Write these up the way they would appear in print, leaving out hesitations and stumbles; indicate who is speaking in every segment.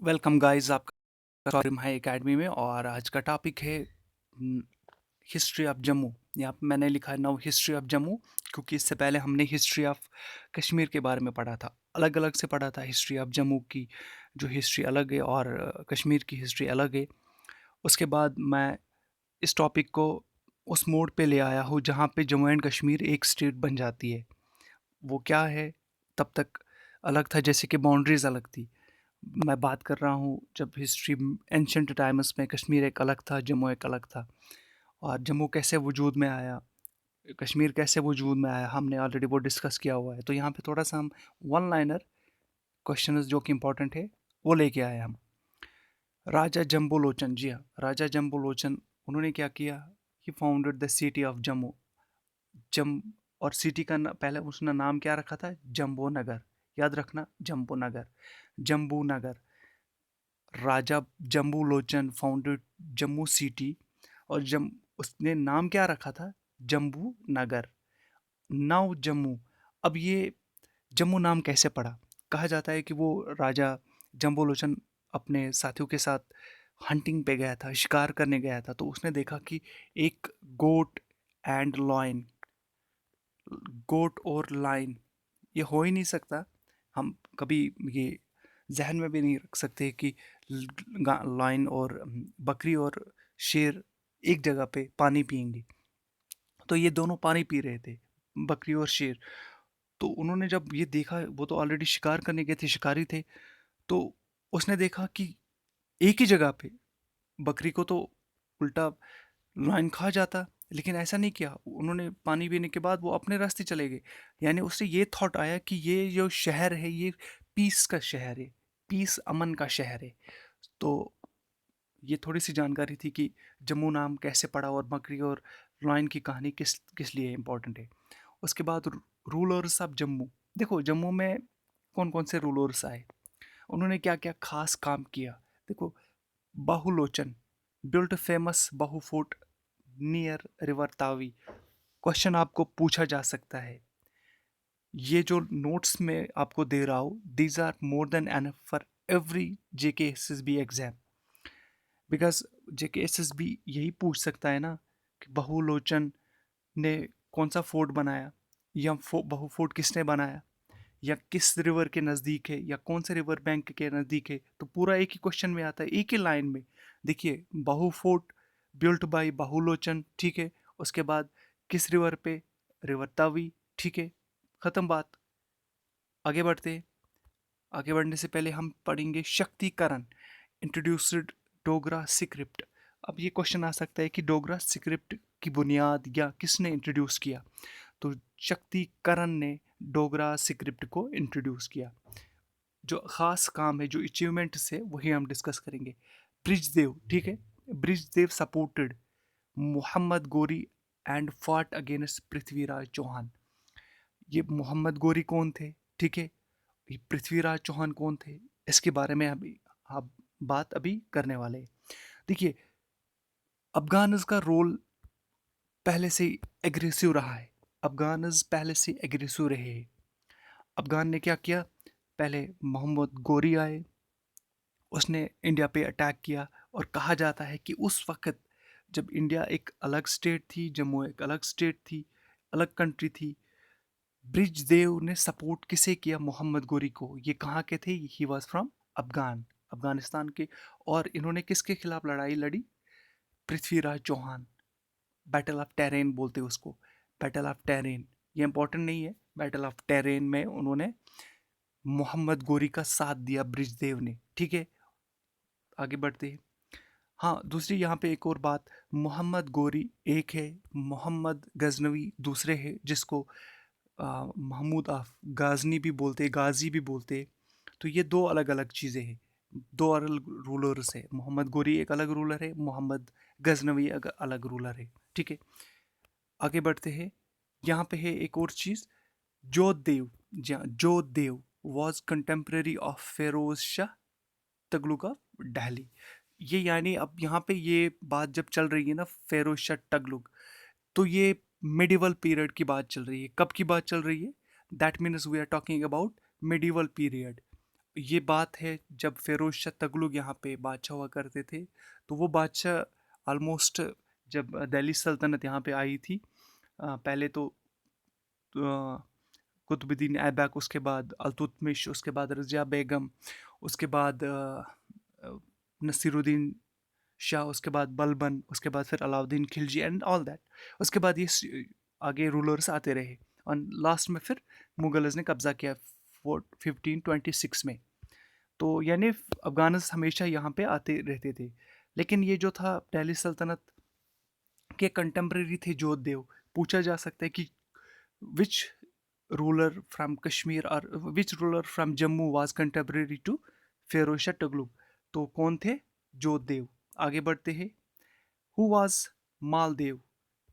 Speaker 1: Welcome guys आपका स्वागत है एकेडमी में। और आज का टॉपिक है हिस्ट्री ऑफ जम्मू। यहाँ पे मैंने लिखा है नाउ हिस्ट्री ऑफ जम्मू, क्योंकि इससे पहले हमने हिस्ट्री ऑफ कश्मीर के बारे में पढ़ा था। अलग अलग से पढ़ा था। हिस्ट्री ऑफ जम्मू की जो हिस्ट्री अलग है और कश्मीर की हिस्ट्री अलग है। उसके बाद मैं इस टॉपिक को उस मोड पे ले आया हूँ जहाँ पे जम्मू एंड कश्मीर एक स्टेट बन जाती है। वो क्या है, तब तक अलग था जैसे कि बाउंड्रीज अलग थी। मैं बात कर रहा हूँ जब हिस्ट्री एंशंट टाइम्स में कश्मीर एक अलग था, जम्मू एक अलग था। और जम्मू कैसे वजूद में आया, कश्मीर कैसे वजूद में आया, हमने ऑलरेडी वो डिस्कस किया हुआ है। तो यहाँ पे थोड़ा सा हम वन लाइनर क्वेश्चन जो कि इम्पोर्टेंट है वो लेके आए हम। राजा जम्बू लोचन, जी हाँ, राजा जम्बू लोचन, उन्होंने क्या किया, he founded the city of Jammu. जम और सिटी का पहले उसने नाम क्या रखा था, जम्बू नगर। याद रखना, जम्बू नगर, जम्बू नगर। राजा जम्बू लोचन फाउंडेड जम्मू सिटी। और उसने नाम क्या रखा था, जम्बू नगर। नाउ जम्मू। अब ये जम्मू नाम कैसे पड़ा? कहा जाता है कि वो राजा जम्बू लोचन अपने साथियों के साथ हंटिंग पे गया था, शिकार करने गया था। तो उसने देखा कि एक गोट एंड लॉयन, गोट और लाइन, ये हो ही नहीं सकता। हम कभी ये जहन में भी नहीं रख सकते कि लाइन और बकरी और शेर एक जगह पे पानी पिएंगे। तो ये दोनों पानी पी रहे थे, बकरी और शेर। तो उन्होंने जब ये देखा, वो तो ऑलरेडी शिकार करने गए थे, शिकारी थे। तो उसने देखा कि एक ही जगह पे बकरी को तो उल्टा लाइन खा जाता, लेकिन ऐसा नहीं किया। उन्होंने पानी पीने के बाद वो अपने रास्ते चले गए। यानी उससे ये थॉट आया कि ये जो शहर है ये पीस का शहर है, पीस अमन का शहर है। तो ये थोड़ी सी जानकारी थी कि जम्मू नाम कैसे पड़ा और बकरी और लायन की कहानी किस किस लिए इम्पोर्टेंट है। उसके बाद रूलर्स ऑफ जम्मू। देखो जम्मू में कौन कौन से रूलर्स आए, उन्होंने क्या क्या खास काम किया। देखो, बाहुलोचन बिल्ट फेमस बाहु fort near river Tawi. Question आपको पूछा जा सकता है, ये जो नोट्स में आपको दे रहा हूँ, these are more than enough for every JK SSB exam. Because JK SSB यही पूछ सकता है ना कि बहुलोचन ने कौन सा फोर्ट बनाया, या बहु फोर्ट किसने बनाया, या किस रिवर के नज़दीक है, या कौन से रिवर बैंक के नज़दीक है। तो पूरा एक ही क्वेश्चन में आता है, एक ही लाइन में। देखिए, बाहु फोर्ट बिल्ट बाय बाहुलोचन, ठीक है। उसके बाद किस रिवर पे, रिवर तावी, ठीक है। ख़त्म बात। आगे बढ़ते हैं। आगे बढ़ने से पहले हम पढ़ेंगे शक्तिकरण, इंट्रोड्यूस्ड डोगरा स्क्रिप्ट। अब ये क्वेश्चन आ सकता है कि डोगरा स्क्रिप्ट की बुनियाद या किसने इंट्रोड्यूस किया। तो शक्तिकरण ने डोगरा स्क्रिप्ट को इंट्रोड्यूस किया। जो ख़ास काम है, जो अचीवमेंट्स है, वही हम डिस्कस करेंगे। ब्रिजदेव, ठीक है। ब्रिजदेव supported Mohammad Ghori and fought against Prithviraj Chauhan. ये मोहम्मद गोरी कौन थे, ठीक है। ये पृथ्वीराज चौहान कौन थे, इसके बारे में अभी आप बात अभी करने वाले हैं। देखिए, अफगानस का रोल पहले से एग्रेसिव रहा है। अफगानस पहले से एग्रेसिव रहे हैं। अफगान ने क्या किया, पहले मोहम्मद गोरी आए, उसने इंडिया पे अटैक किया। और कहा जाता है कि उस वक्त जब इंडिया एक अलग स्टेट थी, जम्मू एक अलग स्टेट थी, अलग कंट्री थी, ब्रिजदेव ने सपोर्ट किसे किया, मोहम्मद गोरी को। ये कहाँ के थे, he was from Afghan, Afghanistan के। और इन्होंने किसके खिलाफ लड़ाई लड़ी, पृथ्वीराज चौहान। बैटल ऑफ टेरेन बोलते हैं उसको, बैटल ऑफ टेरेन। ये इंपॉर्टेंट नहीं है, बैटल ऑफ टेरेन में उन्होंने मोहम्मद गोरी का साथ दिया, ब्रिजदेव ने, ठीक है। आगे बढ़ते हैं। हाँ, दूसरी यहाँ पे एक और बात, मोहम्मद गोरी एक है, मोहम्मद गजनवी दूसरे है, जिसको महमूद आफ गाजनी भी बोलते, गाजी भी बोलते। तो ये दो अलग अलग चीज़ें हैं, दो अलग रूलर्स है। मोहम्मद गोरी एक अलग रूलर है, मोहम्मद गजनवी एक अलग रूलर है, ठीक है। आगे बढ़ते हैं। यहाँ पे है एक और चीज़, जोधदेव। जहाँ Jodhdev was contemporary of Feroz Shah Tughlaq of Delhi. ये यानी अब यहाँ पे ये बात जब चल रही है ना, फेरोज शाह तगलुक, तो ये मिडिवल पीरियड की बात चल रही है। कब की बात चल रही है, that means we are talking about medieval period. ये बात है जब फ़िरोज़ शाह तुगलक यहाँ पे बादशाह हुआ करते थे, तो वो बादशाह ऑलमोस्ट जब दिल्ली सल्तनत यहाँ पे आई थी, पहले तो कुतुबुद्दीन ऐबक, उसके बाद अल्तुतमिश, उसके बाद रज़िया बेगम, उसके बाद अ, नसीरुद्दीन शाह, उसके बाद बलबन, उसके बाद फिर Alauddin Khilji and all that. उसके बाद ये आगे रूलर्स आते रहे और लास्ट में फिर मुगल्स ने कब्जा किया 1526 में। तो यानी अफगानस हमेशा यहाँ पे आते रहते थे। लेकिन ये जो था दिल्ली सल्तनत के कंटेम्प्रेरी थे जोधदेव। पूछा जा सकता है कि विच रूलर फ्रॉम कश्मीर और which ruler from Jammu was contemporary to Firoz Shah Tughlaq. तो कौन थे? जोधदेव। आगे बढ़ते हैं। Who was Maldev?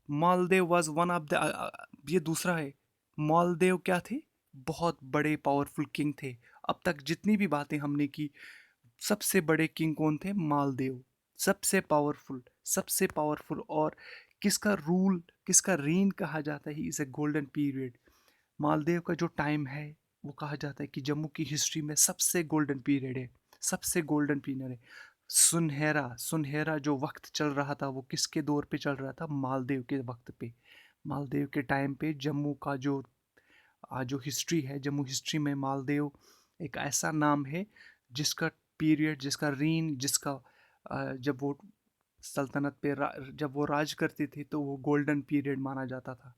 Speaker 1: Maldev was one of the, ये दूसरा है। मालदेव क्या थे? बहुत बड़े पावरफुल किंग थे। अब तक जितनी भी बातें हमने की, सबसे बड़े किंग कौन थे? मालदेव। सबसे पावरफुल। और किसका रूल, किसका रीन कहा जाता है is a golden period. Maldev का जो टाइम है वो कहा जाता है कि जम्मू की हिस्ट्री में सबसे गोल्डन पीरियड है। सबसे गोल्डन पीरियड है। सुनहरा सुनहरा जो वक्त चल रहा था वो किसके दौर पे चल रहा था? मालदेव के वक्त पे। मालदेव के टाइम पे जम्मू का जो हिस्ट्री है, जम्मू हिस्ट्री में मालदेव एक ऐसा नाम है जिसका पीरियड, जिसका रीन, जिसका जब वो सल्तनत पे जब वो राज करते थे तो वो गोल्डन पीरियड माना जाता था।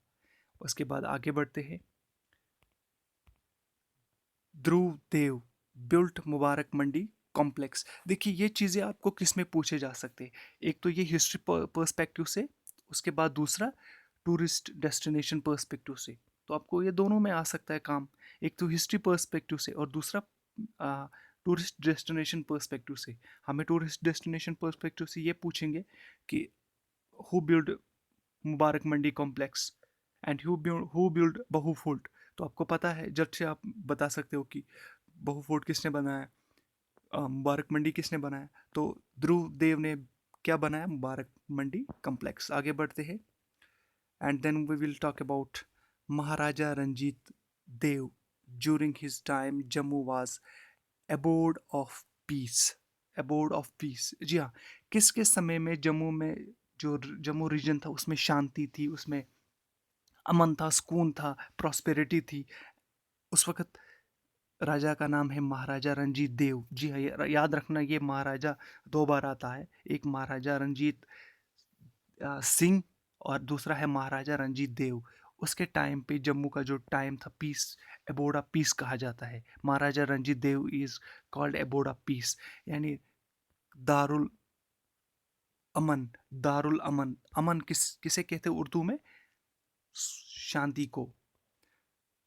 Speaker 1: उसके बाद आगे बढ़ते हैं। ध्रुव देव बिल्ट मुबारक मंडी कॉम्प्लेक्स। देखिए ये चीज़ें आपको किस में पूछे जा सकते हैं। एक तो ये हिस्ट्री पर्सपेक्टिव से, उसके बाद दूसरा टूरिस्ट डेस्टिनेशन पर्सपेक्टिव से। तो आपको ये दोनों में आ सकता है काम। एक तो हिस्ट्री पर्सपेक्टिव से और दूसरा टूरिस्ट डेस्टिनेशन पर्सपेक्टिव से। हमें टूरिस्ट डेस्टिनेशन पर्सपेक्टिव से ये पूछेंगे कि who build Mubarak Mandi complex and who build बहू फोर्ट। तो आपको पता है, जब से आप बता सकते हो कि बहू फोर्ट किसने बनाया, मुबारक मंडी किसने बनाया। तो ध्रुव देव ने क्या बनाया? मुबारक मंडी कॉम्प्लेक्स। आगे बढ़ते हैं। And then we will talk about Maharaja Ranjit Dev. During his time Jammu was abode of peace. Abode of peace, जी हाँ। किसके समय में जम्मू में, जो जम्मू रीजन था उसमें शांति थी, उसमें अमन था, सुकून था, प्रॉस्पेरिटी थी? उस वक्त राजा का नाम है महाराजा रंजीत देव। जी हाँ, याद रखना ये महाराजा दो बार आता है। एक महाराजा रंजीत सिंह और दूसरा है महाराजा रंजीत देव। उसके टाइम पे जम्मू का जो टाइम था, पीस, एबोर्ड ऑफ पीस कहा जाता है। Maharaja Ranjit Dev is called abode of peace, यानी दारुल अमन। दारुल अमन। अमन किसे कहते हैं उर्दू में? शांति को।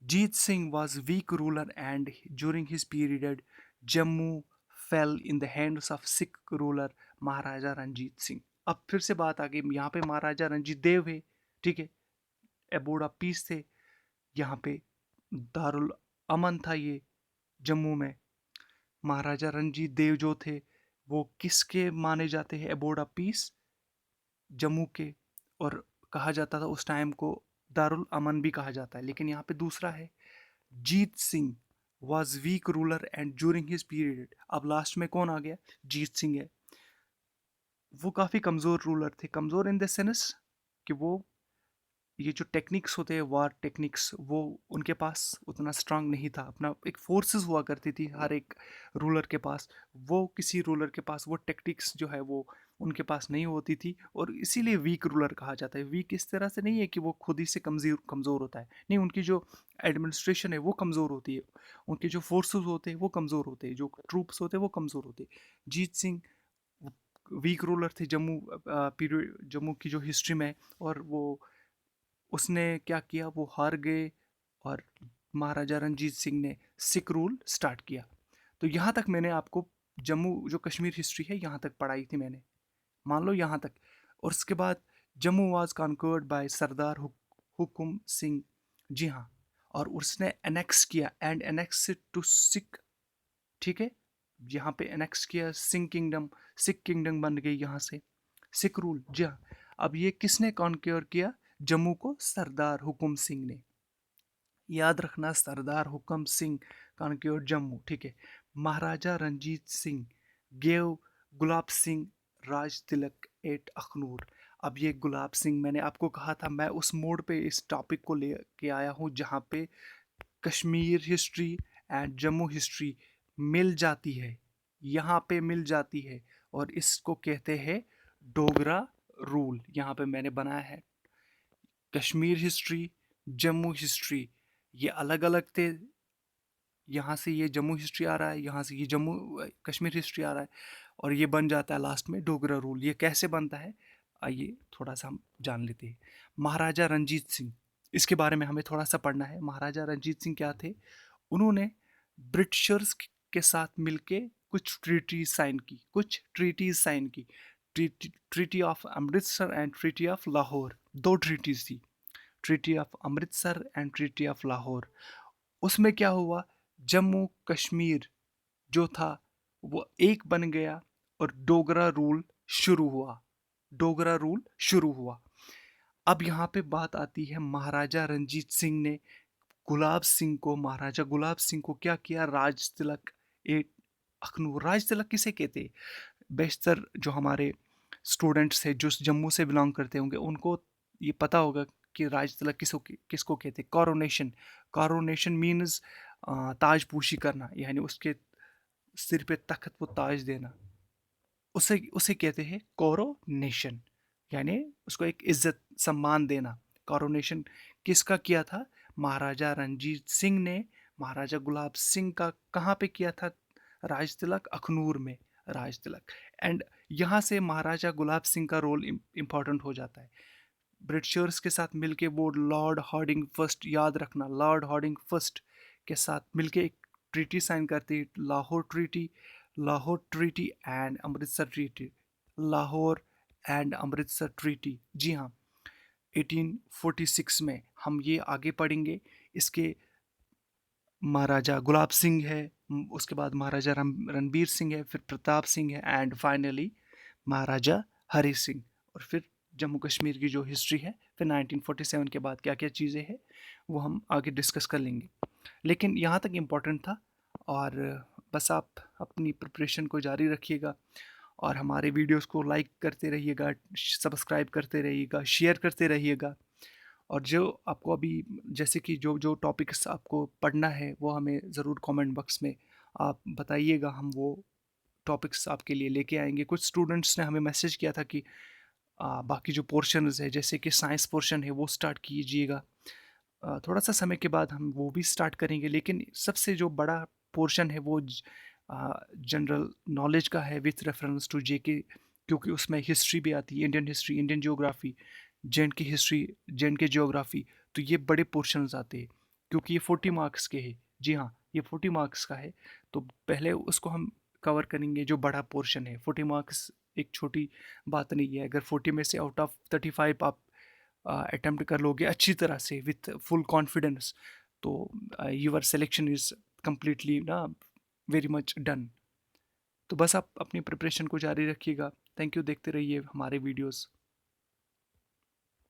Speaker 1: Jeet Singh was weak ruler and during his period Jammu fell in the hands of Sikh ruler महाराजा रंजीत सिंह। अब फिर से बात आ गई, यहाँ पे महाराजा रंजीत देव है, ठीक है, एबोर्ड ऑफ पीस थे। यहाँ पे दारुल अमन था ये जम्मू में। महाराजा रंजीत देव जो थे वो किसके माने जाते हैं एबोर्ड ऑफ पीस? जम्मू के। और कहा जाता था उस टाइम को दारुल अमन भी कहा जाता है। लेकिन यहाँ पे दूसरा है, Jit Singh was weak ruler and during his period. अब लास्ट में कौन आ गया? जीत सिंह है। वो काफ़ी कमज़ोर रूलर थे। कमज़ोर इन द सेंस कि वो, ये जो टेक्निक्स होते हैं वार टेक्निक्स, वो उनके पास उतना स्ट्रांग नहीं था। अपना एक फोर्सेस हुआ करती थी हर एक रूलर के पास। वो किसी रूलर के पास वो टेक्निक्स जो है वो उनके पास नहीं होती थी, और इसीलिए वीक रूलर कहा जाता है। वीक इस तरह से नहीं है कि वो खुद ही से कमज़ोर कमज़ोर होता है, नहीं, उनकी जो एडमिनिस्ट्रेशन है वो कमज़ोर होती है, उनके जो फोर्सेस होते हैं वो कमज़ोर होते हैं, जो ट्रूप्स होते हैं वो कमज़ोर होते हैं। जीत सिंह वीक रूलर थे जम्मू पीरियड, जम्मू की जो हिस्ट्री में। और वो, उसने क्या किया, वो हार गए और महाराजा रंजीत सिंह ने सिख रूल स्टार्ट किया। तो यहाँ तक मैंने आपको जम्मू जो कश्मीर हिस्ट्री है यहाँ तक पढ़ाई थी मैंने, मान लो यहाँ तक। और उसके बाद जम्मू वाज कॉन्कर्ड बाय सरदार हुकुम सिंह। जी हाँ, और उसने एनेक्स किया एंड एनेक्स टू सिख, ठीक है। यहाँ पे एनेक्स किया सिंह किंगडम, सिख किंगडम बन गई यहाँ से। सिख रूल, जी हाँ। अब ये किसने कॉन्क्योर किया जम्मू को? सरदार हुकुम सिंह ने। याद रखना, सरदार हुकुम सिंह कॉन्क्योर जम्मू, ठीक है। Maharaja Ranjit Singh gave Gulab Singh Raj Tilak eight Akhnoor. अब ये गुलाब सिंह, मैंने आपको कहा था मैं उस मोड पे इस टॉपिक को ले के आया हूँ जहाँ पे Kashmir history and Jammu history मिल जाती है, यहाँ पे मिल जाती है। और इसको कहते हैं डोगरा रूल। यहाँ पे मैंने बनाया है कश्मीर हिस्ट्री, जम्मू हिस्ट्री, ये अलग अलग थे। यहाँ से ये जम्मू हिस्ट्री आ रहा है, यहाँ से ये जम्मू कश्मीर हिस्ट्री आ रहा है, और ये बन जाता है लास्ट में डोगरा रूल। ये कैसे बनता है आइए थोड़ा सा हम जान लेते हैं। महाराजा रंजीत सिंह, इसके बारे में हमें थोड़ा सा पढ़ना है। महाराजा रंजीत सिंह क्या थे? उन्होंने ब्रिटिशर्स के साथ मिलके कुछ ट्रीटी साइन की, कुछ ट्रीटीज साइन की। Treaty of Amritsar and treaty of Lahore, दो ट्रीटीज थी, treaty of Amritsar and treaty of Lahore. उसमें क्या हुआ, जम्मू कश्मीर जो था वो एक बन गया और डोगरा रूल शुरू हुआ। डोगरा रूल शुरू हुआ। अब यहाँ पे बात आती है, महाराजा रंजीत सिंह ने गुलाब सिंह को, महाराजा गुलाब सिंह को क्या किया? राज तिलक ए अखनूर। राज तिलक किसे कहते हैं? बेशतर जो हमारे स्टूडेंट्स हैं जो जम्मू से बिलोंग करते होंगे उनको ये पता होगा कि राज तिलक किसको कहते हैं। कॉरोनेशन। कॉरोनेशन मीन्स ताजपोशी करना, यानी उसके सिर पे तख्त वो ताज देना, उसे उसे कहते हैं कोरोनेशन, यानी उसको एक इज्जत सम्मान देना। कोरोनेशन किसका किया था? महाराजा रंजीत सिंह ने महाराजा गुलाब सिंह का कहाँ पे किया था? राज तिलक अखनूर में, राज तिलक। एंड यहाँ से महाराजा गुलाब सिंह का रोल इम्पॉर्टेंट हो जाता है। ब्रिटिशर्स के साथ मिलके वो लॉर्ड हार्डिंग फर्स्ट, याद रखना, लॉर्ड हार्डिंग फर्स्ट के साथ मिलके एक ट्रीटी साइन करती, Lahore treaty. Lahore treaty and Amritsar treaty. Lahore and Amritsar treaty, जी हाँ, 1846 में। हम ये आगे पढ़ेंगे। इसके महाराजा गुलाब सिंह है, उसके बाद महाराजा रणबीर सिंह है, फिर प्रताप सिंह है, एंड फाइनली महाराजा हरी सिंह। और फिर जम्मू कश्मीर की जो हिस्ट्री है, फिर 1947 के बाद क्या क्या चीज़ें हैं वो हम आगे डिस्कस कर लेंगे। लेकिन यहाँ तक इम्पोर्टेंट था। और बस आप अपनी प्रिपरेशन को जारी रखिएगा और हमारे वीडियोस को लाइक करते रहिएगा, सब्सक्राइब करते रहिएगा, शेयर करते रहिएगा। और जो आपको अभी, जैसे कि जो जो टॉपिक्स आपको पढ़ना है वो हमें ज़रूर कमेंट बॉक्स में आप बताइएगा, हम वो टॉपिक्स आपके लिए लेके आएंगे। कुछ स्टूडेंट्स ने हमें मैसेज किया था कि बाकी जो पोर्शंस है जैसे कि साइंस पोर्शन है वो स्टार्ट कीजिएगा। थोड़ा सा समय के बाद हम वो भी स्टार्ट करेंगे, लेकिन सबसे जो बड़ा पोर्शन है वो जनरल नॉलेज का है विथ रेफरेंस टू जेके, क्योंकि उसमें हिस्ट्री भी आती है, Indian history, Indian geography, J and की हिस्ट्री, जेएंड के जियोग्राफी। तो ये बड़े पोर्शंस आते हैं क्योंकि ये 40 मार्क्स के हैं। जी हाँ, ये 40 मार्क्स का है। तो पहले उसको हम कवर करेंगे जो बड़ा पोर्शन है। 40 मार्क्स एक छोटी बात नहीं है। अगर 40 में से आउट ऑफ 35 आप अटेम्प्ट कर लोगे अच्छी तरह से विथ फुल कॉन्फिडेंस, तो यूर सिलेक्शन इज़ कम्प्लीटली ना वेरी मच डन। तो बस आप अपनी प्रिपरेशन को जारी रखिएगा। थैंक यू, देखते रहिए हमारे वीडियोस।